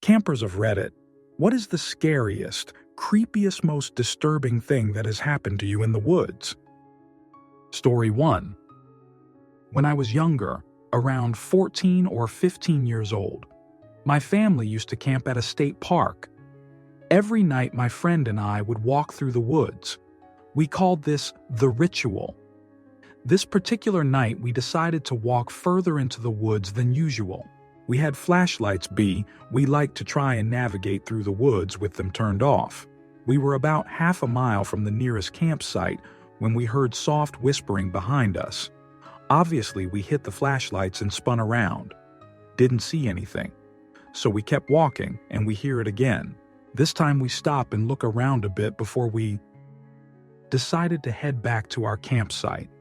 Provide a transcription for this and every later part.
Campers of Reddit, what is the scariest, creepiest, most disturbing thing that has happened to you in the woods? Story 1. When I was younger, around 14 or 15 years old, my family used to camp at a state park. Every night my friend and I would walk through the woods. We called this the ritual. This particular night we decided to walk further into the woods than usual. We had flashlights. We liked to try and navigate through the woods with them turned off. We were about half a mile from the nearest campsite when we heard soft whispering behind us. Obviously, we hit the flashlights and spun around. Didn't see anything. So we kept walking, and we hear it again. This time we stop and look around a bit before we decided to head back to our campsite.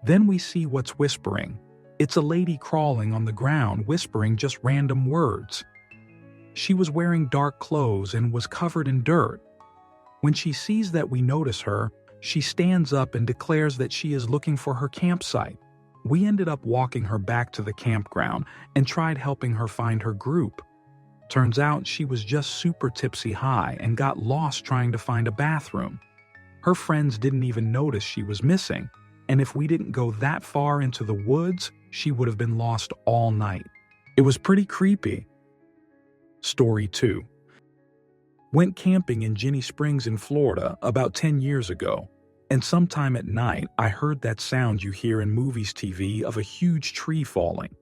Then we see what's whispering. It's a lady crawling on the ground, whispering just random words. She was wearing dark clothes and was covered in dirt. When she sees that we notice her, she stands up and declares that she is looking for her campsite. We ended up walking her back to the campground and tried helping her find her group. Turns out she was just super tipsy high and got lost trying to find a bathroom. Her friends didn't even notice she was missing, and if we didn't go that far into the woods, she would have been lost all night. It was pretty creepy. Story 2. Went camping in Ginny Springs in Florida about 10 years ago, and sometime at night I heard that sound you hear in movies TV of a huge tree falling.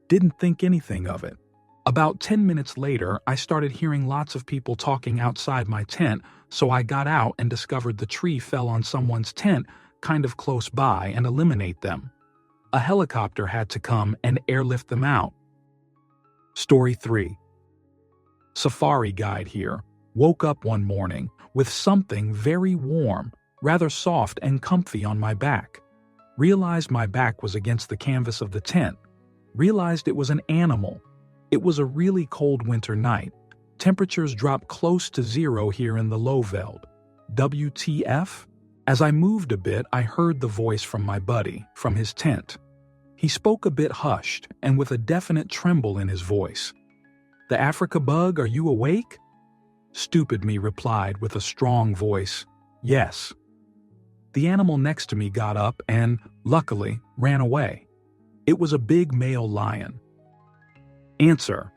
Didn't think anything of it. About 10 minutes later, I started hearing lots of people talking outside my tent, so I got out and discovered the tree fell on someone's tent kind of close by and eliminate them. A helicopter had to come and airlift them out. Story 3. Safari guide here. Woke up one morning with something very warm, rather soft and comfy on my back. Realized my back was against the canvas of the tent. Realized it was an animal. It was a really cold winter night. Temperatures dropped close to zero here in the Lowveld. WTF? As I moved a bit, I heard the voice from my buddy, from his tent. He spoke a bit hushed and with a definite tremble in his voice. "The Africa bug, are you awake?" Stupid me replied with a strong voice, "Yes." The animal next to me got up and, luckily, ran away. It was a big male lion. Answer: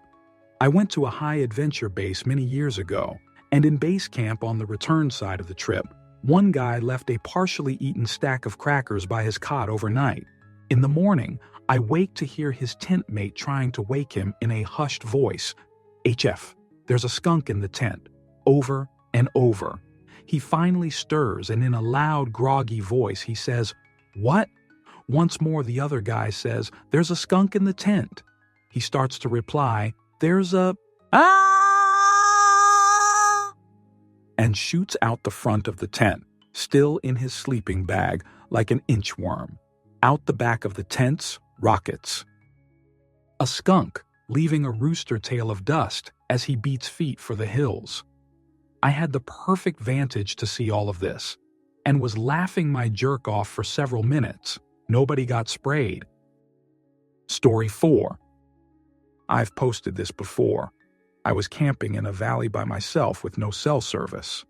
I went to a high-adventure base many years ago, and in base camp on the return side of the trip, one guy left a partially eaten stack of crackers by his cot overnight. In the morning, I waked to hear his tent mate trying to wake him in a hushed voice. "HF, there's a skunk in the tent." Over and over. He finally stirs, and in a loud, groggy voice, he says, "What?" Once more, the other guy says, "There's a skunk in the tent." He starts to reply, "There's a ah!" and shoots out the front of the tent, still in his sleeping bag like an inchworm. Out the back of the tents, rockets. A skunk, leaving a rooster tail of dust as he beats feet for the hills. I had the perfect vantage to see all of this, and was laughing my jerk off for several minutes. Nobody got sprayed. Story 4. I've posted this before. I was camping in a valley by myself with no cell service.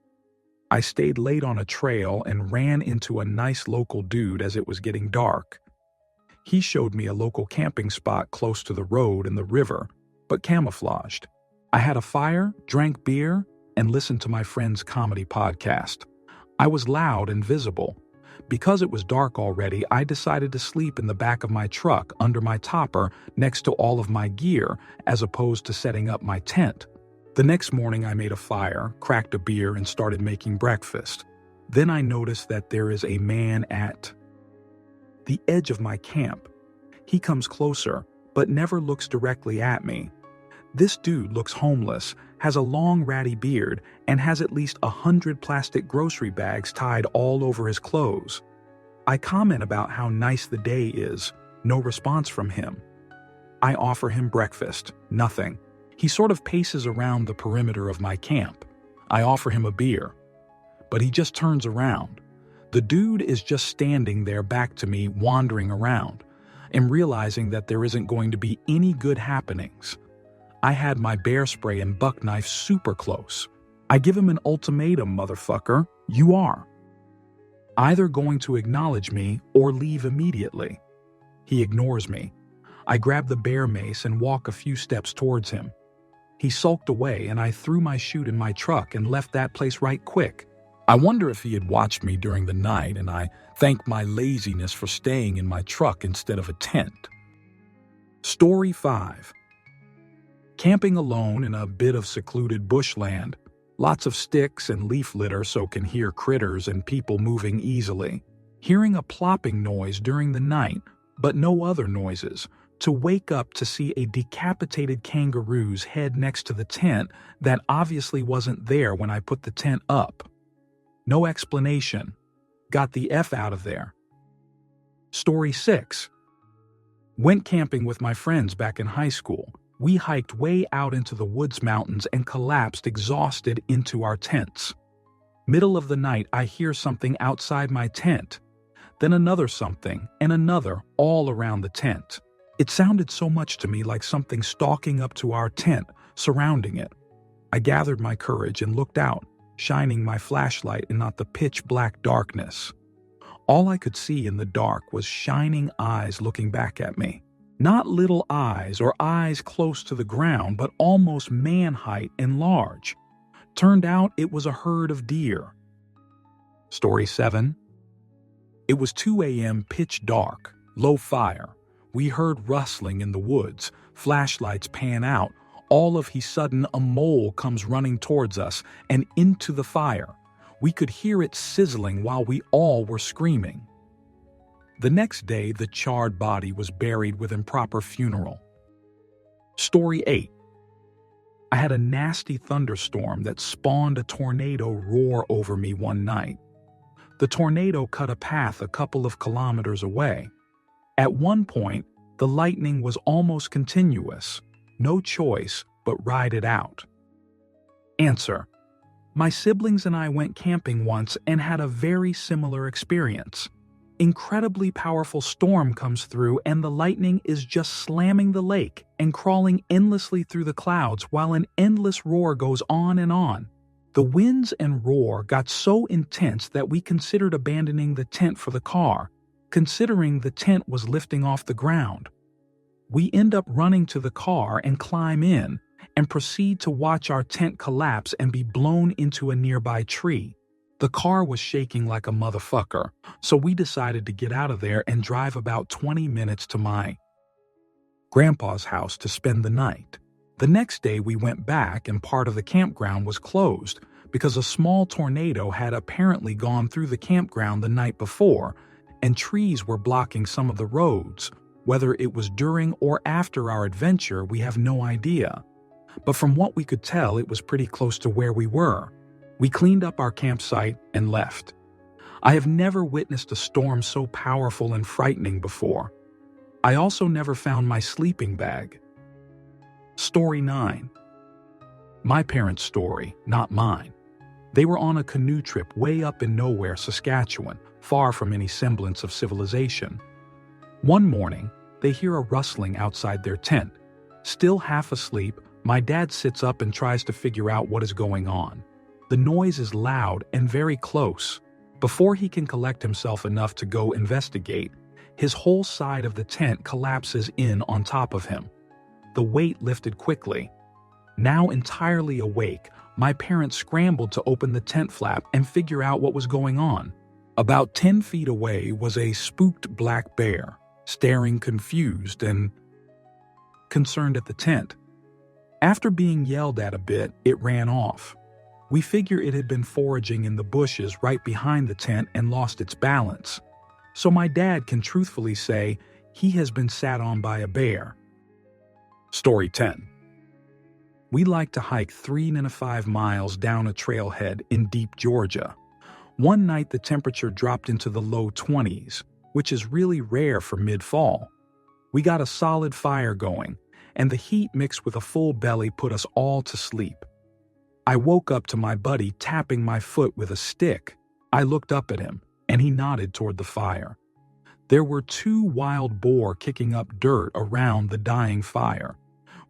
I stayed late on a trail and ran into a nice local dude as it was getting dark. He showed me a local camping spot close to the road and the river, but camouflaged. I had a fire, drank beer, and listened to my friend's comedy podcast. I was loud and visible. Because it was dark already, I decided to sleep in the back of my truck under my topper next to all of my gear as opposed to setting up my tent. The next morning I made a fire, cracked a beer, and started making breakfast. Then I noticed that there is a man at the edge of my camp. He comes closer, but never looks directly at me. This dude looks homeless, has a long ratty beard, and has at least 100 plastic grocery bags tied all over his clothes. I comment about how nice the day is. No response from him. I offer him breakfast. Nothing. He sort of paces around the perimeter of my camp. I offer him a beer. But he just turns around. The dude is just standing there back to me, wandering around. I'm realizing that there isn't going to be any good happenings. I had my bear spray and buck knife super close. I give him an ultimatum, motherfucker. You are either going to acknowledge me or leave immediately. He ignores me. I grab the bear mace and walk a few steps towards him. He sulked away and I threw my chute in my truck and left that place right quick. I wonder if he had watched me during the night, and I thank my laziness for staying in my truck instead of a tent. Story 5. Camping alone in a bit of secluded bushland. Lots of sticks and leaf litter so can hear critters and people moving easily. Hearing a plopping noise during the night, but no other noises. To wake up to see a decapitated kangaroo's head next to the tent that obviously wasn't there when I put the tent up. No explanation. Got the F out of there. Story 6. Went camping with my friends back in high school. We hiked way out into the woods mountains and collapsed exhausted into our tents. Middle of the night, I hear something outside my tent. Then another something, and another, all around the tent. It sounded so much to me like something stalking up to our tent, surrounding it. I gathered my courage and looked out, shining my flashlight in not the pitch-black darkness. All I could see in the dark was shining eyes looking back at me. Not little eyes or eyes close to the ground, but almost man-height and large. Turned out it was a herd of deer. Story 7. It was 2 a.m., pitch dark, low fire. We heard rustling in the woods, flashlights pan out. All of a sudden, a mole comes running towards us and into the fire. We could hear it sizzling while we all were screaming. The next day, the charred body was buried with improper funeral. Story 8. I had a nasty thunderstorm that spawned a tornado roar over me one night. The tornado cut a path a couple of kilometers away. At one point, the lightning was almost continuous. No choice but ride it out. Answer. My siblings and I went camping once and had a very similar experience. Incredibly powerful storm comes through and the lightning is just slamming the lake and crawling endlessly through the clouds while an endless roar goes on and on. The winds and roar got so intense that we considered abandoning the tent for the car, considering the tent was lifting off the ground. We end up running to the car and climb in and proceed to watch our tent collapse and be blown into a nearby tree. The car was shaking like a motherfucker, so we decided to get out of there and drive about 20 minutes to my grandpa's house to spend the night. The next day we went back and part of the campground was closed because a small tornado had apparently gone through the campground the night before and trees were blocking some of the roads. Whether it was during or after our adventure, we have no idea. But from what we could tell, it was pretty close to where we were. We cleaned up our campsite and left. I have never witnessed a storm so powerful and frightening before. I also never found my sleeping bag. Story 9. My parents' story, not mine. They were on a canoe trip way up in nowhere, Saskatchewan, far from any semblance of civilization. One morning, they hear a rustling outside their tent. Still half asleep, my dad sits up and tries to figure out what is going on. The noise is loud and very close. Before he can collect himself enough to go investigate, his whole side of the tent collapses in on top of him. The weight lifted quickly. Now entirely awake, my parents scrambled to open the tent flap and figure out what was going on. About 10 feet away was a spooked black bear, staring confused and concerned at the tent. After being yelled at a bit, it ran off. We figure it had been foraging in the bushes right behind the tent and lost its balance. So my dad can truthfully say he has been sat on by a bear. Story 10. We like to hike 3.5 miles down a trailhead in deep Georgia. One night the temperature dropped into the low 20s, which is really rare for mid-fall. We got a solid fire going, and the heat mixed with a full belly put us all to sleep. I woke up to my buddy tapping my foot with a stick. I looked up at him, and he nodded toward the fire. There were 2 wild boar kicking up dirt around the dying fire.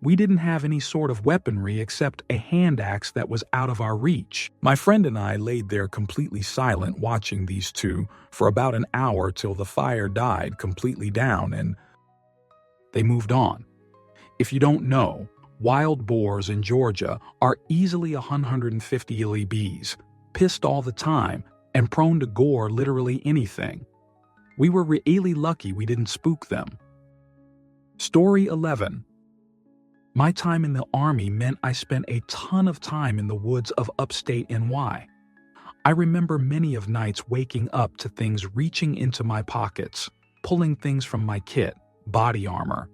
We didn't have any sort of weaponry except a hand axe that was out of our reach. My friend and I laid there completely silent watching these two for about an hour till the fire died completely down and they moved on. If you don't know, wild boars in Georgia are easily 150 lbs, pissed all the time, and prone to gore literally anything. We were really lucky we didn't spook them. Story 11. My time in the Army meant I spent a ton of time in the woods of upstate NY. I remember many of nights waking up to things reaching into my pockets, pulling things from my kit, body armor.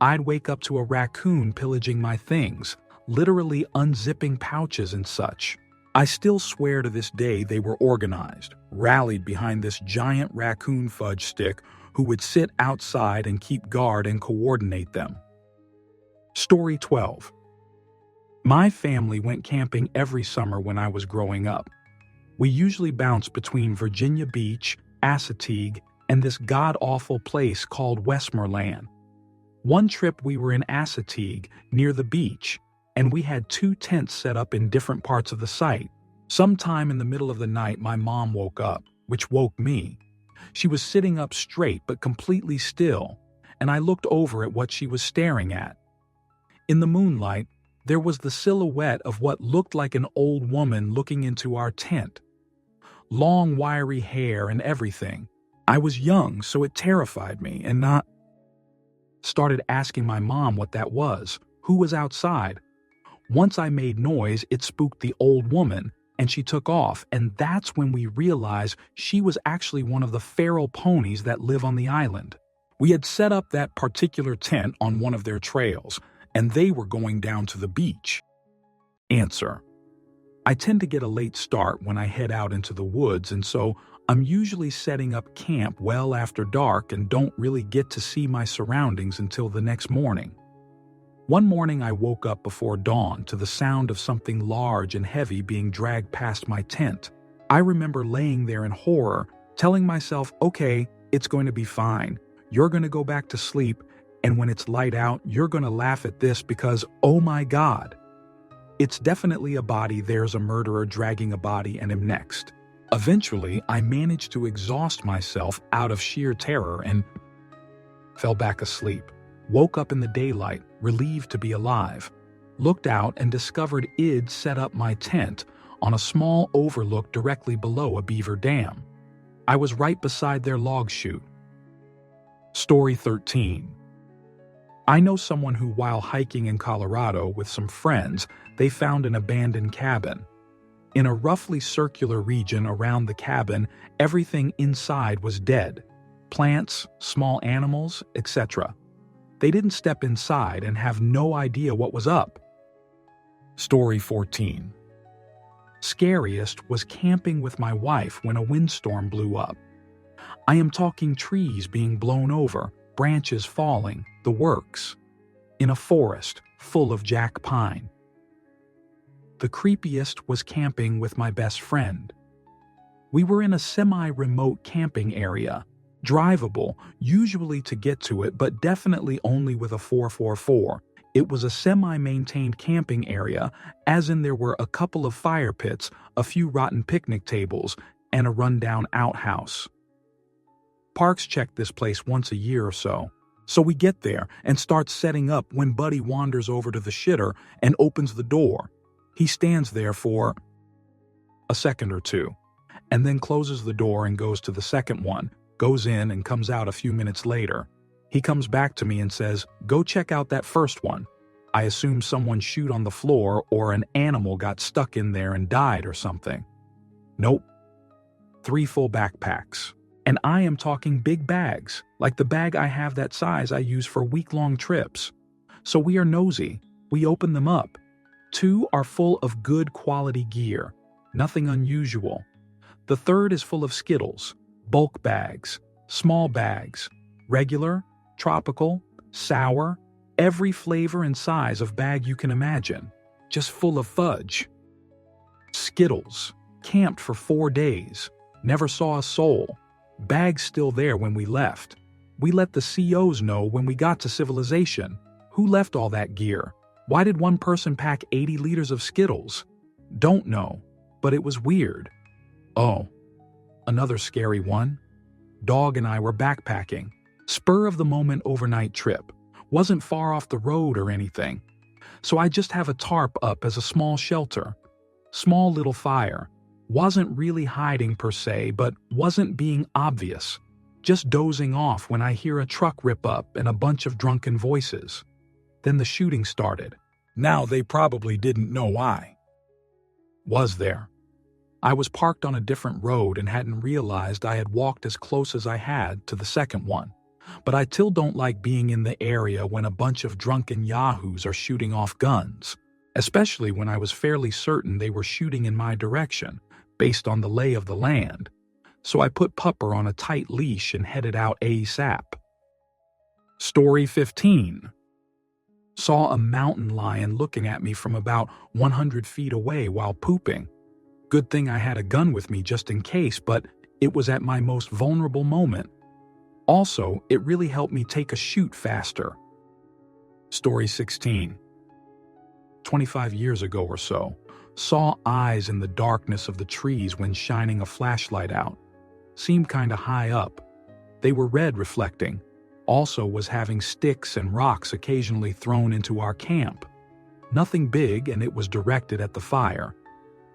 I'd wake up to a raccoon pillaging my things, literally unzipping pouches and such. I still swear to this day they were organized, rallied behind this giant raccoon fudge stick who would sit outside and keep guard and coordinate them. Story 12. My family went camping every summer when I was growing up. We usually bounced between Virginia Beach, Assateague, and this god-awful place called Westmoreland. One trip we were in Assateague, near the beach, and we had 2 tents set up in different parts of the site. Sometime in the middle of the night, my mom woke up, which woke me. She was sitting up straight but completely still, and I looked over at what she was staring at. In the moonlight, there was the silhouette of what looked like an old woman looking into our tent. Long, wiry hair and everything. I was young, so it terrified me, and started asking my mom what that was, who was outside. Once I made noise, it spooked the old woman, and she took off, and that's when we realized she was actually one of the feral ponies that live on the island. We had set up that particular tent on one of their trails, and they were going down to the beach. Answer: I tend to get a late start when I head out into the woods, and so I'm usually setting up camp well after dark and don't really get to see my surroundings until the next morning. One morning I woke up before dawn to the sound of something large and heavy being dragged past my tent. I remember laying there in horror, telling myself, okay, it's going to be fine. You're going to go back to sleep, and when it's light out, you're going to laugh at this because, oh my God. It's definitely a body, there's a murderer dragging a body and him next. Eventually, I managed to exhaust myself out of sheer terror and fell back asleep. Woke up in the daylight, relieved to be alive. Looked out and discovered I'd set up my tent on a small overlook directly below a beaver dam. I was right beside their log chute. Story 13. I know someone who, while hiking in Colorado with some friends, they found an abandoned cabin. In a roughly circular region around the cabin, everything inside was dead. Plants, small animals, etc. They didn't step inside and have no idea what was up. Story 14. Scariest was camping with my wife when a windstorm blew up. I am talking trees being blown over, branches falling, the works. In a forest full of jack pine. The creepiest was camping with my best friend. We were in a semi-remote camping area, drivable, usually to get to it, but definitely only with a 4x4. It was a semi-maintained camping area, as in there were a couple of fire pits, a few rotten picnic tables, and a rundown outhouse. Parks check this place once a year or so. So we get there and start setting up when Buddy wanders over to the shitter and opens the door. He stands there for a second or two, and then closes the door and goes to the second one, goes in and comes out a few minutes later. He comes back to me and says, "Go check out that first one." I assume someone shoot on the floor or an animal got stuck in there and died or something. Nope. 3 full backpacks. And I am talking big bags, like the bag I have that size I use for week-long trips. So we are nosy. We open them up. 2 are full of good quality gear, nothing unusual. The third is full of Skittles, bulk bags, small bags, regular, tropical, sour, every flavor and size of bag you can imagine, just full of fudge. Skittles, camped for 4 days, never saw a soul. Bags still there when we left. We let the COs know when we got to civilization. Who left all that gear? Why did one person pack 80 liters of Skittles? Don't know, but it was weird. Oh, another scary one. Dog and I were backpacking. Spur of the moment overnight trip. Wasn't far off the road or anything. So I just have a tarp up as a small shelter. Small little fire. Wasn't really hiding per se, but wasn't being obvious. Just dozing off when I hear a truck rip up and a bunch of drunken voices. Then the shooting started. Now they probably didn't know I was there. I was parked on a different road and hadn't realized I had walked as close as I had to the second one. But I still don't like being in the area when a bunch of drunken yahoos are shooting off guns, especially when I was fairly certain they were shooting in my direction, based on the lay of the land. So I put Pupper on a tight leash and headed out ASAP. Story 15. Saw a mountain lion looking at me from about 100 feet away while pooping. Good thing I had a gun with me just in case, but it was at my most vulnerable moment. Also, it really helped me take a shoot faster. Story 16. 25 years ago or so, saw eyes in the darkness of the trees when shining a flashlight out. Seemed kinda high up. They were red reflecting. Also was having sticks and rocks occasionally thrown into our camp. Nothing big, and it was directed at the fire.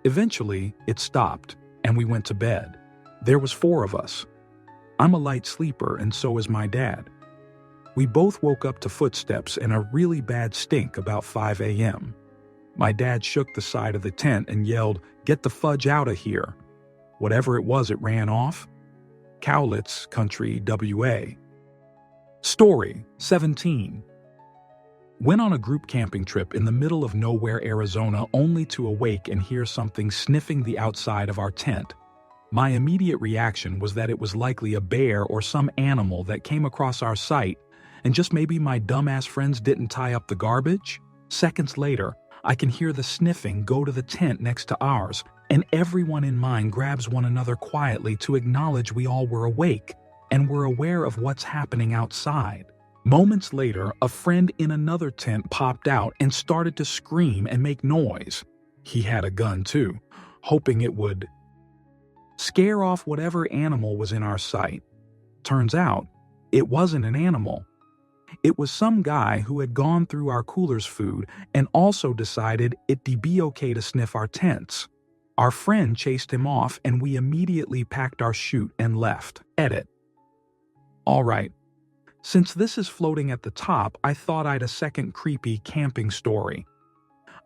Eventually, it stopped, and we went to bed. There was 4 of us. I'm a light sleeper, and so is my dad. We both woke up to footsteps and a really bad stink about 5 a.m. My dad shook the side of the tent and yelled, "Get the fudge out of here." Whatever it was, it ran off. Cowlitz Country, WA. Story 17. Went on a group camping trip in the middle of nowhere, Arizona, only to awake and hear something sniffing the outside of our tent. My immediate reaction was that it was likely a bear or some animal that came across our site, and just maybe my dumbass friends didn't tie up the garbage. Seconds later, I can hear the sniffing go to the tent next to ours, and everyone in mine grabs one another quietly to acknowledge we all were awake and were aware of what's happening outside. Moments later, a friend in another tent popped out and started to scream and make noise. He had a gun too, hoping it would scare off whatever animal was in our sight. Turns out, it wasn't an animal. It was some guy who had gone through our cooler's food and also decided it'd be okay to sniff our tents. Our friend chased him off and we immediately packed our chute and left. Edit. Alright, since this is floating at the top, I thought I'd a second creepy camping story.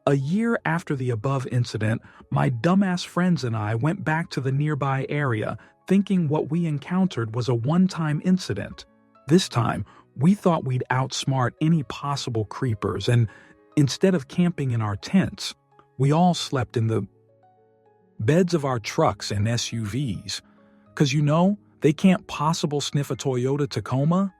A year after the above incident, my dumbass friends and I went back to the nearby area, thinking what we encountered was a one-time incident. This time, we thought we'd outsmart any possible creepers, and instead of camping in our tents, we all slept in the beds of our trucks and SUVs. 'Cause they can't possibly sniff a Toyota Tacoma.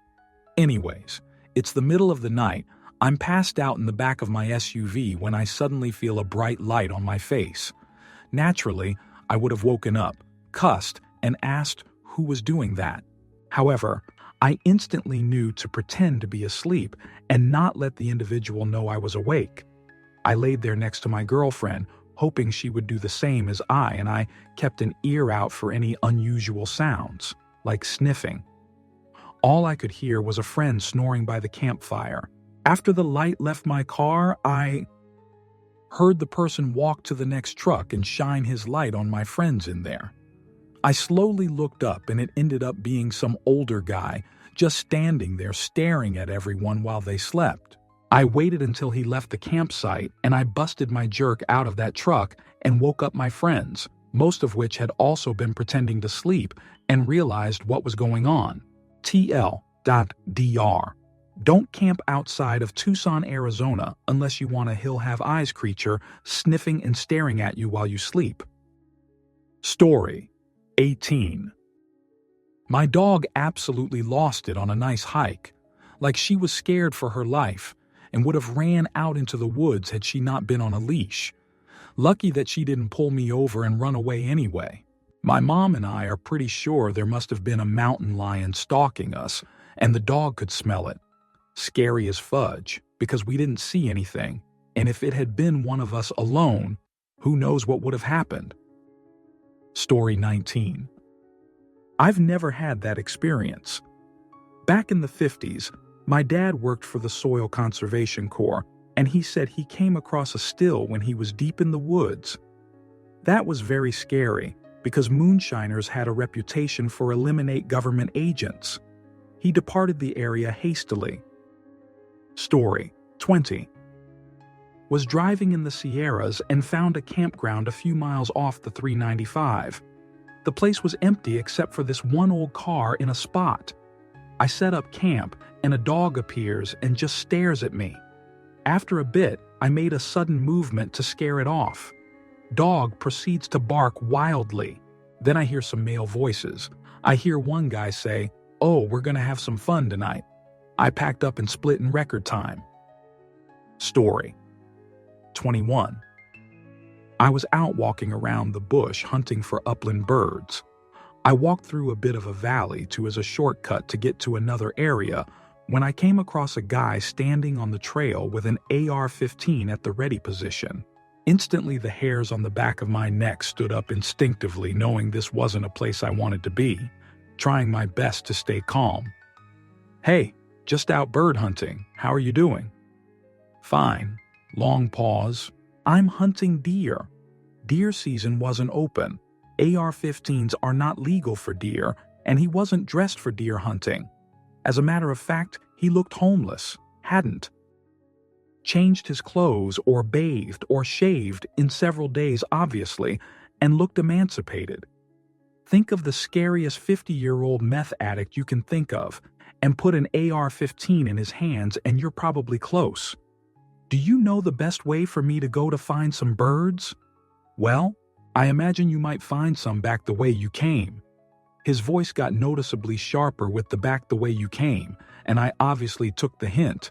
Anyways, it's the middle of the night. I'm passed out in the back of my SUV when I suddenly feel a bright light on my face. Naturally, I would have woken up, cussed, and asked who was doing that. However, I instantly knew to pretend to be asleep and not let the individual know I was awake. I laid there next to my girlfriend, hoping she would do the same as and I kept an ear out for any unusual sounds, like sniffing. All I could hear was a friend snoring by the campfire. After the light left my car, I heard the person walk to the next truck and shine his light on my friends in there. I slowly looked up and it ended up being some older guy just standing there staring at everyone while they slept. I waited until he left the campsite and I busted my jerk out of that truck and woke up my friends, most of which had also been pretending to sleep, and realized what was going on. TL.DR. Don't camp outside of Tucson, Arizona unless you want a he'll have eyes creature sniffing and staring at you while you sleep. Story 18. My dog absolutely lost it on a nice hike, like she was scared for her life and would have ran out into the woods had she not been on a leash. Lucky that she didn't pull me over and run away anyway. My mom and I are pretty sure there must have been a mountain lion stalking us, and the dog could smell it. Scary as fudge. because we didn't see anything, and if it had been one of us alone, who knows what would have happened. Story 19. I've never had that experience. Back in the 50s, my dad worked for the Soil Conservation Corps, and he said he came across a still when he was deep in the woods. That was very scary because moonshiners had a reputation for eliminate government agents. He departed the area hastily. Story 20. Was driving in the Sierras and found a campground a few miles off the 395. The place was empty except for this one old car in a spot. I set up camp and a dog appears and just stares at me. After a bit, I made a sudden movement to scare it off. Dog proceeds to bark wildly. Then I hear some male voices. I hear one guy say, "Oh, we're gonna have some fun tonight." I packed up and split in record time. Story 21. I was out walking around the bush hunting for upland birds. I walked through a bit of a valley as a shortcut to get to another area when I came across a guy standing on the trail with an AR-15 at the ready position. Instantly, the hairs on the back of my neck stood up instinctively, knowing this wasn't a place I wanted to be, trying my best to stay calm. "Hey, just out bird hunting. How are you doing?" "Fine." Long pause. "I'm hunting deer." Deer season wasn't open. AR-15s are not legal for deer, and he wasn't dressed for deer hunting. As a matter of fact, he looked homeless, hadn't changed his clothes or bathed or shaved in several days obviously, and looked emancipated. Think of the scariest 50-year-old meth addict you can think of, and put an AR-15 in his hands and you're probably close. Do you know the best way for me to go to find some birds? Well, I imagine you might find some back the way you came. His voice got noticeably sharper with the back the way you came, and I obviously took the hint.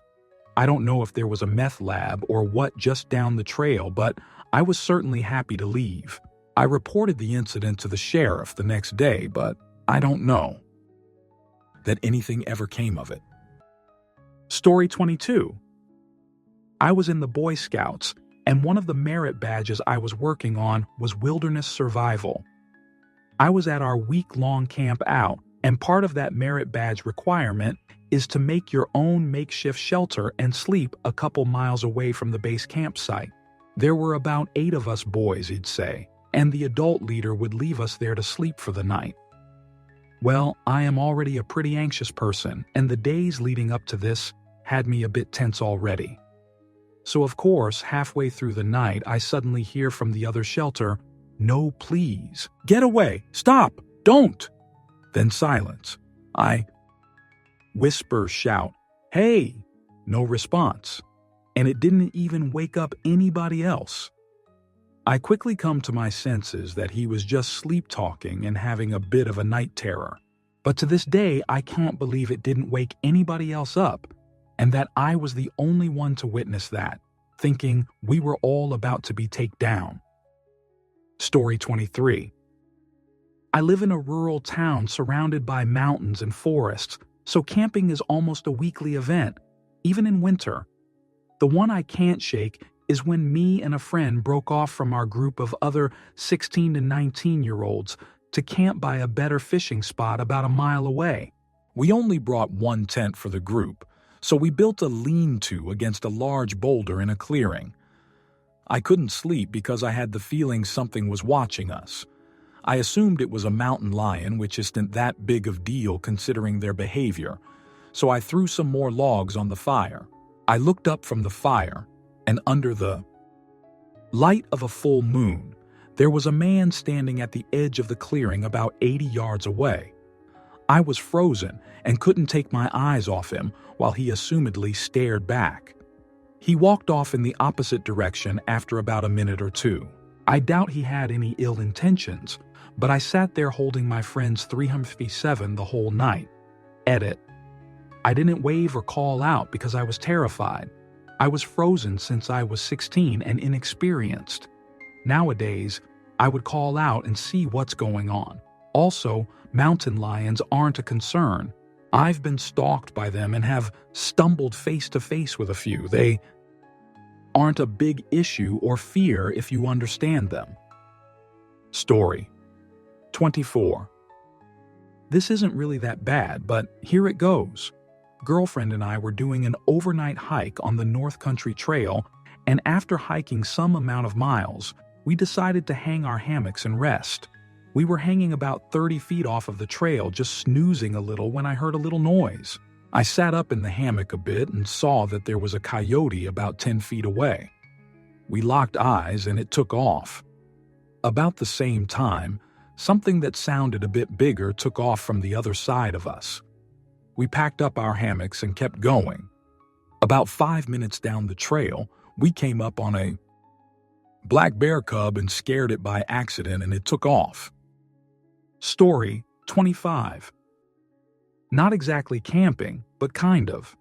I don't know if there was a meth lab or what just down the trail, but I was certainly happy to leave. I reported the incident to the sheriff the next day, but I don't know that anything ever came of it. Story 22. I was in the Boy Scouts, and one of the merit badges I was working on was wilderness survival. I was at our week-long camp out, and part of that merit badge requirement is to make your own makeshift shelter and sleep a couple miles away from the base campsite. There were about 8 of us boys, he'd say, and the adult leader would leave us there to sleep for the night. Well, I am already a pretty anxious person, and the days leading up to this had me a bit tense already. So of course, halfway through the night, I suddenly hear from the other shelter, "No, please. Get away. Stop. Don't." Then silence. I whisper, shout, "Hey!" No response. And it didn't even wake up anybody else. I quickly come to my senses that he was just sleep-talking and having a bit of a night terror. But to this day, I can't believe it didn't wake anybody else up, and that I was the only one to witness that, thinking we were all about to be taken down. Story 23. I live in a rural town surrounded by mountains and forests, so camping is almost a weekly event, even in winter. The one I can't shake is when me and a friend broke off from our group of other 16 to 19-year-olds to camp by a better fishing spot about a mile away. We only brought one tent for the group, so we built a lean-to against a large boulder in a clearing. I couldn't sleep because I had the feeling something was watching us. I assumed it was a mountain lion, which isn't that big of deal considering their behavior, so I threw some more logs on the fire. I looked up from the fire, and under the light of a full moon, there was a man standing at the edge of the clearing about 80 yards away. I was frozen and couldn't take my eyes off him while he assumedly stared back. He walked off in the opposite direction after about a minute or two. I doubt he had any ill intentions, but I sat there holding my friend's 357 the whole night. Edit. I didn't wave or call out because I was terrified. I was frozen since I was 16 and inexperienced. Nowadays, I would call out and see what's going on. Also, mountain lions aren't a concern. I've been stalked by them and have stumbled face to face with a few. They aren't a big issue or fear if you understand them. Story 24. This isn't really that bad, but here it goes. Girlfriend and I were doing an overnight hike on the North Country Trail, and after hiking some amount of miles, we decided to hang our hammocks and rest. We were hanging about 30 feet off of the trail, just snoozing a little when I heard a little noise. I sat up in the hammock a bit and saw that there was a coyote about 10 feet away. We locked eyes and it took off. About the same time, something that sounded a bit bigger took off from the other side of us. We packed up our hammocks and kept going. About 5 minutes down the trail, we came up on a black bear cub and scared it by accident, and it took off. Story 25. Not exactly camping, but kind of.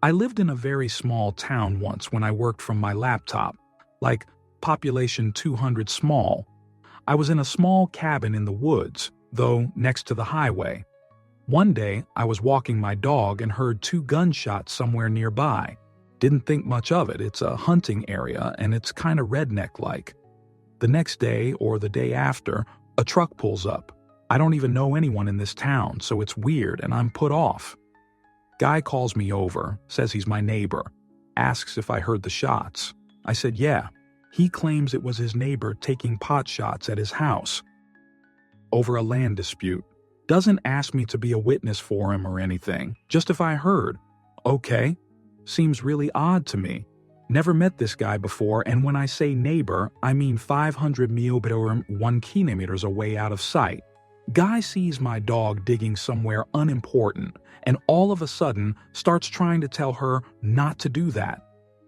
I lived in a very small town once when I worked from my laptop, like population 200 small. I was in a small cabin in the woods, though next to the highway. One day, I was walking my dog and heard 2 gunshots somewhere nearby. Didn't think much of it. It's a hunting area and it's kind of redneck-like. The next day or the day after, a truck pulls up. I don't even know anyone in this town, so it's weird and I'm put off. Guy calls me over, says he's my neighbor, asks if I heard the shots. I said yeah. He claims it was his neighbor taking pot shots at his house over a land dispute. Doesn't ask me to be a witness for him or anything, just if I heard. Okay. Seems really odd to me. Never met this guy before, and when I say neighbor, I mean 500 meter 1 kilometers away out of sight. Guy sees my dog digging somewhere unimportant, and all of a sudden starts trying to tell her not to do that.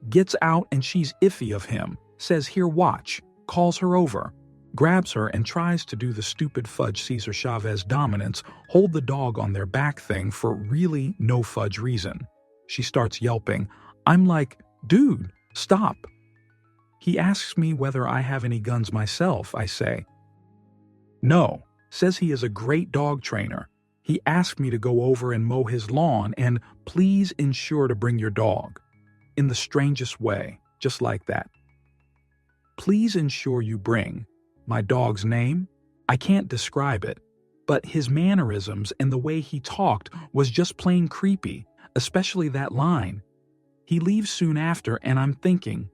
Gets out and she's iffy of him, says here watch, calls her over, grabs her and tries to do the stupid fudge Cesar Chavez dominance, hold the dog on their back thing for really no fudge reason. She starts yelping. I'm like, dude, stop. He asks me whether I have any guns myself, I say. No, says he is a great dog trainer. He asked me to go over and mow his lawn and please ensure to bring your dog. In the strangest way, just like that. Please ensure you bring my dog's name. I can't describe it, but his mannerisms and the way he talked was just plain creepy. Especially that line. He leaves soon after and I'm thinking,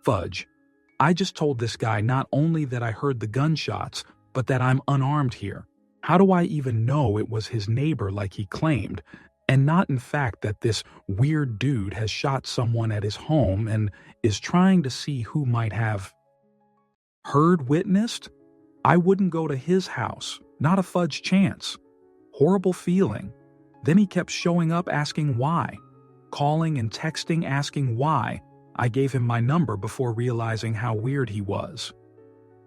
fudge, I just told this guy not only that I heard the gunshots, but that I'm unarmed here. How do I even know it was his neighbor like he claimed, and not in fact that this weird dude has shot someone at his home and is trying to see who might have witnessed? I wouldn't go to his house, not a fudge chance. Horrible feeling. Then he kept showing up asking why, calling and texting asking why. I gave him my number before realizing how weird he was.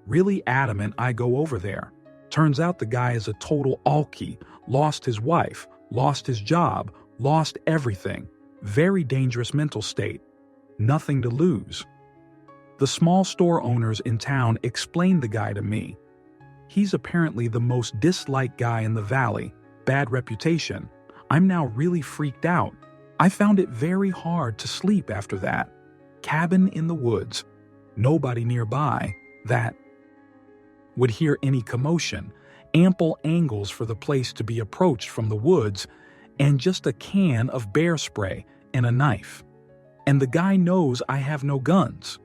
Really adamant I go over there. Turns out the guy is a total alkie, lost his wife, lost his job, lost everything. Very dangerous mental state. Nothing to lose. The small store owners in town explained the guy to me. He's apparently the most disliked guy in the valley, bad reputation. I'm now really freaked out. I found it very hard to sleep after that. Cabin in the woods. Nobody nearby that would hear any commotion. Ample angles for the place to be approached from the woods, and just a can of bear spray and a knife. And the guy knows I have no guns.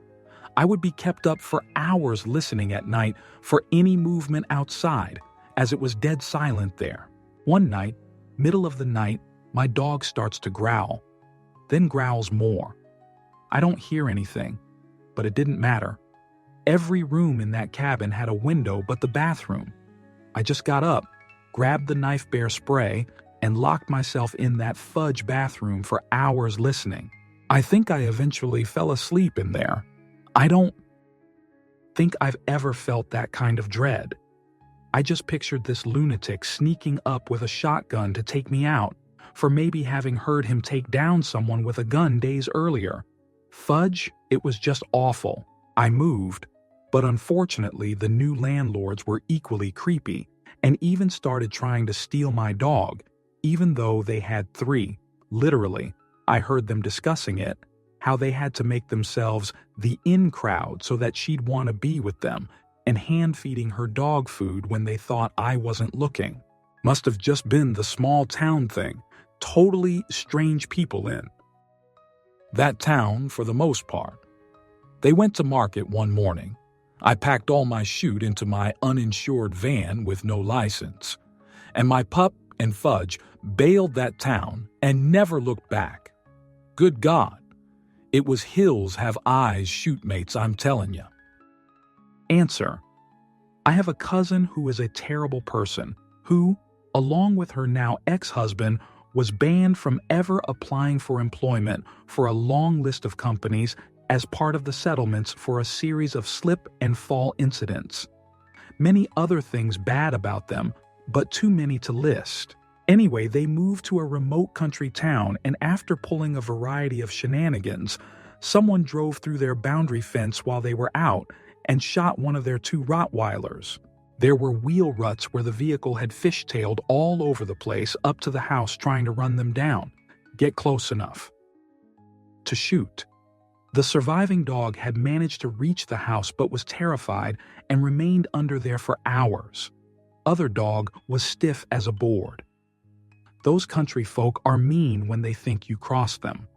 I would be kept up for hours listening at night for any movement outside, as it was dead silent there. One night, middle of the night, my dog starts to growl, then growls more. I don't hear anything, but it didn't matter. Every room in that cabin had a window but the bathroom. I just got up, grabbed the knife bear spray, and locked myself in that fudge bathroom for hours listening. I think I eventually fell asleep in there. I don't think I've ever felt that kind of dread. I just pictured this lunatic sneaking up with a shotgun to take me out, for maybe having heard him take down someone with a gun days earlier. Fudge, it was just awful. I moved, but unfortunately the new landlords were equally creepy and even started trying to steal my dog, even though they had 3. Literally, I heard them discussing it, how they had to make themselves the in crowd so that she'd want to be with them, and hand-feeding her dog food when they thought I wasn't looking. Must have just been the small town thing. Totally strange people in that town for the most part. They went to market one morning. I packed all my chute into my uninsured van with no license, and my pup and Fudge bailed that town and never looked back. Good God, it was hills have eyes chute mates, I'm telling you. Answer: I have a cousin who is a terrible person who, along with her now ex-husband, was banned from ever applying for employment for a long list of companies as part of the settlements for a series of slip and fall incidents. Many other things bad about them, but too many to list. Anyway, they moved to a remote country town, and after pulling a variety of shenanigans, someone drove through their boundary fence while they were out and shot one of their 2 Rottweilers. There were wheel ruts where the vehicle had fishtailed all over the place up to the house trying to run them down, get close enough to shoot. The surviving dog had managed to reach the house but was terrified and remained under there for hours. Other dog was stiff as a board. Those country folk are mean when they think you cross them.